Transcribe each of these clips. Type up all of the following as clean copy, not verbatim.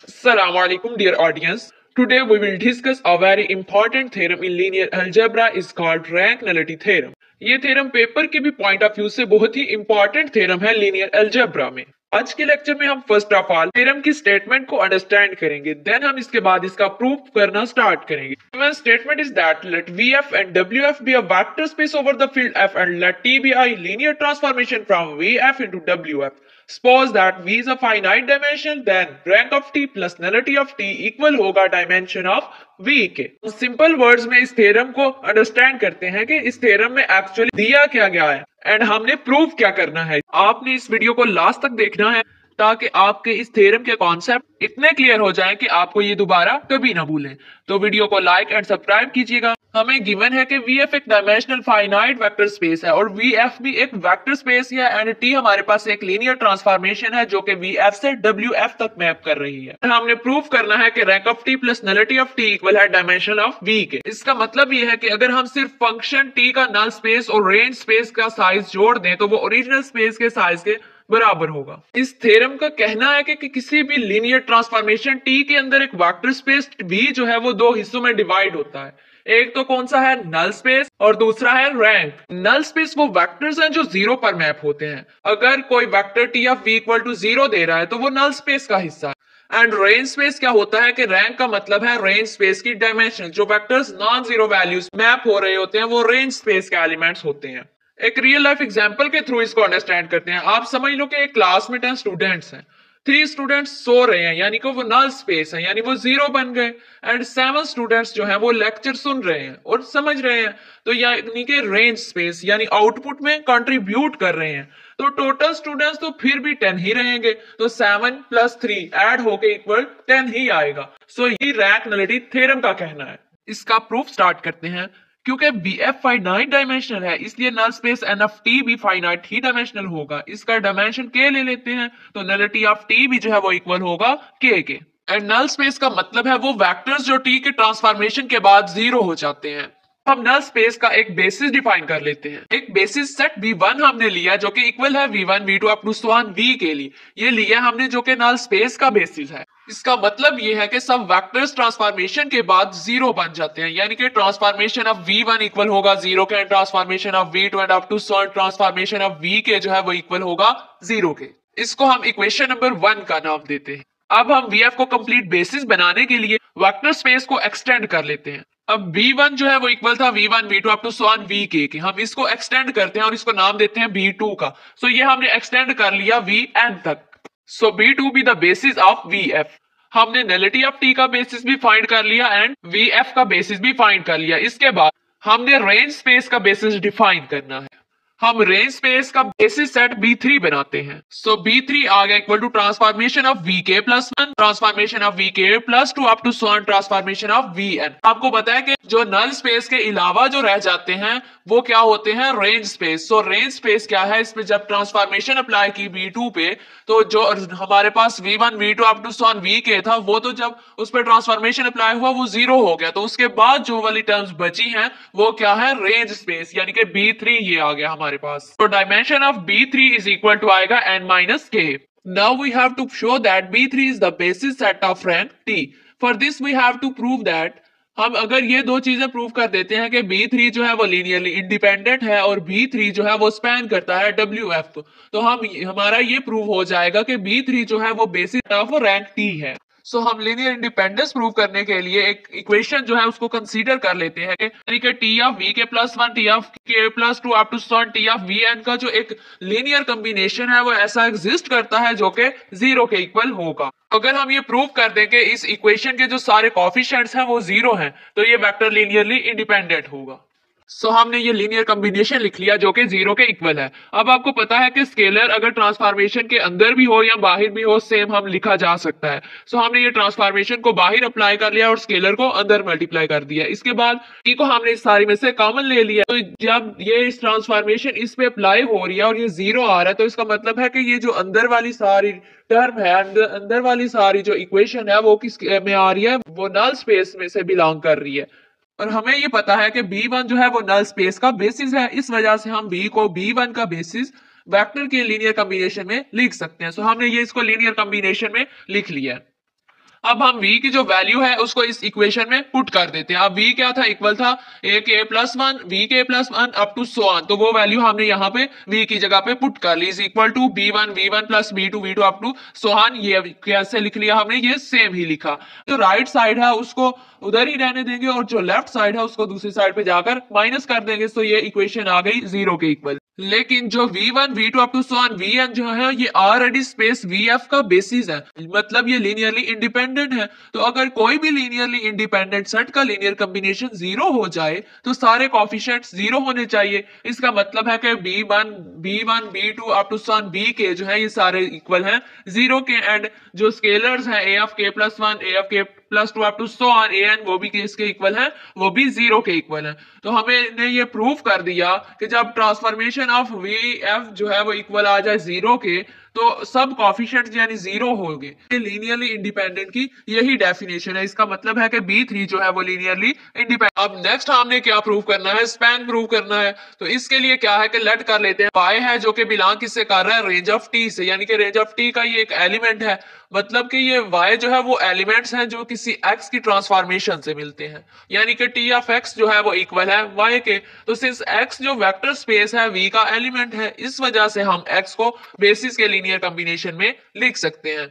Assalamu alaikum dear audience. Today we will discuss a very important theorem in linear algebra is called rank nullity theorem. ये theorem paper के भी point of view से बहुत ही important theorem है linear algebra में। आज के लेक्चर में हम फर्स्ट ऑफ ऑल थ्योरम की स्टेटमेंट को अंडरस्टैंड करेंगे, देन हम इसके बाद इसका प्रूफ करना स्टार्ट करेंगे। Given statement is that let VF and WF be a vector space over the field F and let T be a linear transformation from VF into WF. Suppose that V is a finite dimension, then rank of T plus nullity of T equal होगा dimension of V के। Simple words में इस theorem को understand करते हैं कि इस theorem में एक्चुअली दिया क्या गया है एंड हमने प्रूव क्या करना है। आपने इस वीडियो को लास्ट तक देखना है ताकि आपके इस थ्योरम के कॉन्सेप्ट इतने क्लियर हो जाएं कि आपको ये दोबारा कभी ना भूलें। तो वीडियो को लाइक एंड सब्सक्राइब कीजिएगा। हमें गिवन है कि VF एक डायमेंशनल फाइनाइट वेक्टर स्पेस है और VF भी एक वेक्टर स्पेस है एंड T हमारे पास एक लीनियर ट्रांसफॉर्मेशन है जो कि VF से WF तक मैप कर रही है। हमने प्रूव करना है कि rank of T plus nullity of T equal है डायमेंशन ऑफ V के। इसका मतलब ये है कि अगर हम सिर्फ फंक्शन T का नल स्पेस और रेंज स्पेस का साइज जोड़ दें तो वो ओरिजिनल स्पेस के साइज के बराबर होगा। इस थ्योरम का कहना है कि किसी भी लीनियर ट्रांसफॉर्मेशन T के अंदर एक वेक्टर स्पेस V जो है वो दो हिस्सों में डिवाइड होता है। एक तो कौन सा है, नल स्पेस, और दूसरा है रैंक। नल स्पेस वो वेक्टर्स हैं जो जीरो पर मैप होते हैं। अगर कोई vector T of V equal to 0 दे रहा है तो वो नल स्पेस का हिस्सा है। एंड रेंज स्पेस क्या होता है कि रैंक का मतलब है रेंज स्पेस की डायमेंशन। जो vectors non zero values map हो रहे होते हैं वो रेंज स्पेस के एलिमेंट्स होते हैं। एक रियल लाइफ एग्जांपल के थ्रू इसको अंडरस्टैंड करते हैं। आप समझ लो कि एक क्लास में 10 स्टूडेंट्स हैं। 3 स्टूडेंट्स सो रहे हैं यानी कि वो नल स्पेस है, यानी वो 0 बन गए। एंड 7 स्टूडेंट्स जो हैं वो लेक्चर सुन रहे हैं और समझ रहे हैं, तो यानी कि रेंज स्पेस यानी आउटपुट में कंट्रीब्यूट कर रहे हैं। तो टोटल स्टूडेंट्स तो फिर भी 10 ही रहेंगे, तो 7 + 3 ऐड होके इक्वल 10 ही आएगा। सो ये रैंक नलिटी थ्योरम का कहना है। इसका प्रूफ स्टार्ट करते हैं। क्योंकि BF फाइनाइट डायमेंशनल है इसलिए null space N of T भी फाइनाइट ही डायमेंशनल होगा। इसका डायमेंशन K ले लेते हैं तो नलिटी ऑफ T भी जो है वो इक्वल होगा K के। एंड नल स्पेस का मतलब है वो वेक्टर्स जो T के ट्रांसफॉर्मेशन के बाद 0 हो जाते हैं। हम नल स्पेस का एक बेसिस डिफाइन कर लेते हैं। एक बेसिस सेट V1 हमने लिया जो कि इक्वल है V1 V2 up to so on V के लिए। ये लिया हमने जो कि नल स्पेस का बेसिस है। इसका मतलब ये है कि सब वेक्टर्स ट्रांसफॉर्मेशन के बाद 0 बन जाते हैं, यानी कि ट्रांसफॉर्मेशन ऑफ V1 इक्वल होगा 0 के, and transformation of V2 and up to so on transformation of V के जो है वो इक्वल होगा 0 के। इसको हम इक्वेशन नंबर 1 का नाम देते हैं। अब हम VF को कंप्लीट बेसिस बनाने के लिए वेक्टर स्पेस को एक्सटेंड कर लेते हैं। अब V1 जो है वो इक्वल था V1 V2 up to so on V के। हम इसको एक्सटेंड करते हैं और इसको नाम देते हैं V2 का। सो ये हमने एक्सटेंड कर लिया Vn तक। So B2 be the basis of VF। हमने नलिटी ऑफ T का बेसिस भी फाइंड कर लिया एंड VF का बेसिस भी फाइंड कर लिया। इसके बाद हमने रेंज स्पेस का बेसिस डिफाइन करना है। हम रेंज स्पेस का बेसिस सेट B3 बनाते हैं। सो B3 आ गया equal to transformation of VK plus 1 transformation of VK plus 2 up to so on transformation of VN। आपको पता है कि जो नल स्पेस के अलावा जो रह जाते हैं वो क्या होते हैं, रेंज स्पेस। सो रेंज स्पेस क्या है, इसमें जब ट्रांसफॉर्मेशन अप्लाई की B2 पे तो जो हमारे पास V1 V2 up to so on VK था वो तो जब उस पर ट्रांसफॉर्मेशन अप्लाई हुआ वो 0 हो गया। तो उसके बाद जो वाली टर्म्स बची हैं वो क्या है, रेंज स्पेस, यानी कि B3 ये आ गया हमारे पास। तो dimension of B3 is equal to आएगा N minus K। Now we have to show that B3 is the basis set of rank T। For this we have to prove that, हम अगर ये दो चीजें प्रूव कर देते हैं कि B3 जो है वो लीनियरली इंडिपेंडेंट है और B3 जो है वो स्पैन करता है WF को, तो हमारा ये प्रूव हो जाएगा कि B3 जो है वो बेसिस ऑफ रैंक T है। सो हम लीनियर इंडिपेंडेंस प्रूव करने के लिए एक इक्वेशन जो है उसको कंसीडर कर लेते हैं कि T ऑफ V के plus 1 T of K plus 2 up to T of VN का जो एक लीनियर कॉम्बिनेशन है वो ऐसा एग्जिस्ट करता है जो कि 0 के इक्वल होगा। अगर हम ये प्रूव कर दें कि इस इक्वेशन के जो सारे कोएफिशिएंट्स हैं वो 0 हैं तो ये वेक्टर लीनियरली इंडिपेंडेंट होगा। सो हमने ये लीनियर कॉम्बिनेशन लिख लिया जो कि 0 के इक्वल है। अब आपको पता है कि स्केलर अगर ट्रांसफॉर्मेशन के अंदर भी हो या बाहर भी हो सेम हम लिखा जा सकता है। सो हमने ये ट्रांसफॉर्मेशन को बाहर अप्लाई कर लिया और स्केलर को अंदर मल्टीप्लाई कर दिया। इसके बाद T को हमने इस सारी में से कॉमन ले लिया। तो जब ये इस ट्रांसफॉर्मेशन इस पे अप्लाई हो रही है और ये 0 आ रहा है तो इसका मतलब है कि ये जो अंदर वाली सारी टर्म है, अंदर वाली सारी जो इक्वेशन है वो किस में आ रही है, वो नल स्पेस में से बिलोंग कर रही है। और हमें ये पता है कि B1 जो है वो नल स्पेस का बेसिस है। इस वजह से हम B को B1 का बेसिस वेक्टर के लीनियर कॉम्बिनेशन में लिख सकते हैं। सो हमने ये इसको लीनियर कॉम्बिनेशन में लिख लिया। अब हम v की जो वैल्यू है उसको इस इक्वेशन में पुट कर देते हैं। अब v क्या था, इक्वल था a k plus one V K plus one up to so on, तो वो वैल्यू हमने यहाँ पे v की जगह पे पुट कर ली, is equal to v1 plus v2 up to so on. ये कैसे लिख लिया हमने, ये सेम ही लिखा। जो राइट साइड है उसको उधर ही रहने देंगे और जो लेफ्ट साइड है उसको दूसरी साइड पे जाकर माइनस कर देंगे, तो ये इक्वेशन आ गई जीरो के इक्वल। लेकिन जो v1 v2 up to so on vn जो है ये ऑलरेडी स्पेस vf का बेसिस है, मतलब ये लीनियरली इंडिपेंडेंट है। तो अगर कोई भी लीनियरली इंडिपेंडेंट सेट का लीनियर कॉम्बिनेशन जीरो हो जाए तो सारे कोफिशिएंट्स जीरो होने चाहिए। इसका मतलब है कि b1 b2 up to so on bk जो है ये सारे इक्वल हैं जीरो के, एंड जो स्केलर्स हैं a of k plus one a of k plus two up to so on an वो भी इसके इक्वल है, वो भी जीरो के इक्वल है। तो हमें ये प्रूव कर दिया कि जब ट्रांसफॉर्मेशन ऑफ वी एफ जो है वो इक्वल आ जाए जीरो के तो सब कॉफिशिएंट्स यानी जीरो होंगे। लीनियरली इंडिपेंडेंट की यही डेफिनेशन है। इसका मतलब है कि B3 जो है वो लीनियरली इंडिपेंडेंट। अब नेक्स्ट हमने क्या प्रूव करना है, स्पैन प्रूव करना है। तो इसके लिए क्या है कि लेट कर लेते हैं y है जो कि बिलोंग किससे कर रहा है, रेंज ऑफ t से, यानी कि रेंज ऑफ t का ये एक एलिमेंट है। मतलब कि ये y जो है वो एलिमेंट्स हैं जो किसी x की ट्रांसफॉर्मेशन से मिलते हैं, यानी कि t ऑफ x जो है वो इक्वल है y के। तो सिंस x जो वेक्टर स्पेस है v का एलिमेंट है, इस वजह से हम x को बेसिस के लीनियर कॉम्बिनेशन में लिख सकते हैं।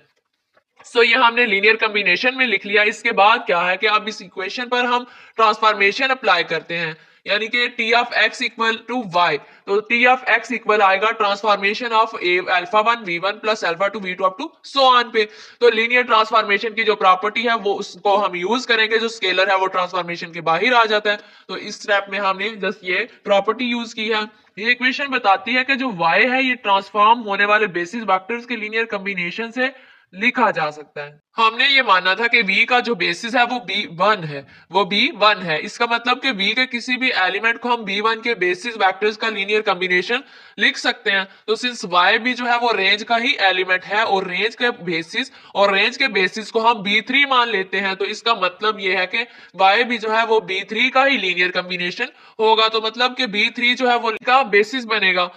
सो ये हमने लीनियर कॉम्बिनेशन में लिख लिया। इसके बाद क्या है कि अब इस इक्वेशन पर हम ट्रांसफॉर्मेशन अप्लाई करते हैं, यानी कि t of x equal to y। तो t ऑफ x इक्वल आएगा transformation of alpha one v1 plus alpha two v2 up to so on पे। तो लीनियर ट्रांसफॉर्मेशन की जो प्रॉपर्टी है वो उसको हम यूज करेंगे, जो स्केलर है वो ट्रांसफॉर्मेशन के बाहर आ जाता है। तो इस स्टेप में हमने जस्ट ये प्रॉपर्टी यूज की है। ये इक्वेशन बताती है कि जो y है ये ट्रांसफॉर्म होने वाले बेसिस वेक्टर्स के लीनियर कॉम्बिनेशन से लिखा जा सकता है। हमने ये माना था कि v का जो बेसिस है वो b1 है। इसका मतलब कि v के किसी भी एलिमेंट को हम b1 के बेसिस वेक्टर्स का लीनियर कॉम्बिनेशन लिख सकते हैं। तो सिंस y भी जो है वो रेंज का ही एलिमेंट है और रेंज के बेसिस को हम b3 मान लेते हैं, तो इसका मतलब ये है कि y भी जो है वो b3 का ही लीनियर कॉम्बिनेशन होगा। तो मतलब कि b3 जो है वो का बेसिस बनेगा।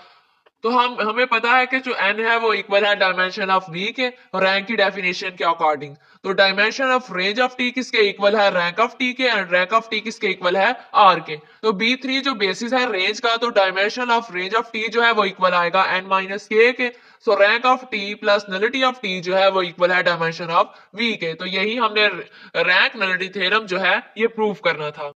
तो हमें पता है कि जो n है वो इक्वल है डायमेंशन ऑफ v के रैंक की डेफिनेशन के अकॉर्डिंग। तो dimension of range of t किसके इक्वल है, रैंक ऑफ t के, एंड रैंक ऑफ t किसके इक्वल है, r के। तो b3 जो बेसिस है रेंज का, तो dimension of range of t जो है वो इक्वल आएगा n माइनस k के। सो rank of t plus nullity of t जो है वो इक्वल है डायमेंशन ऑफ v के। तो यही हमने रैंक नलिटी थ्योरम जो है ये प्रूव करना था।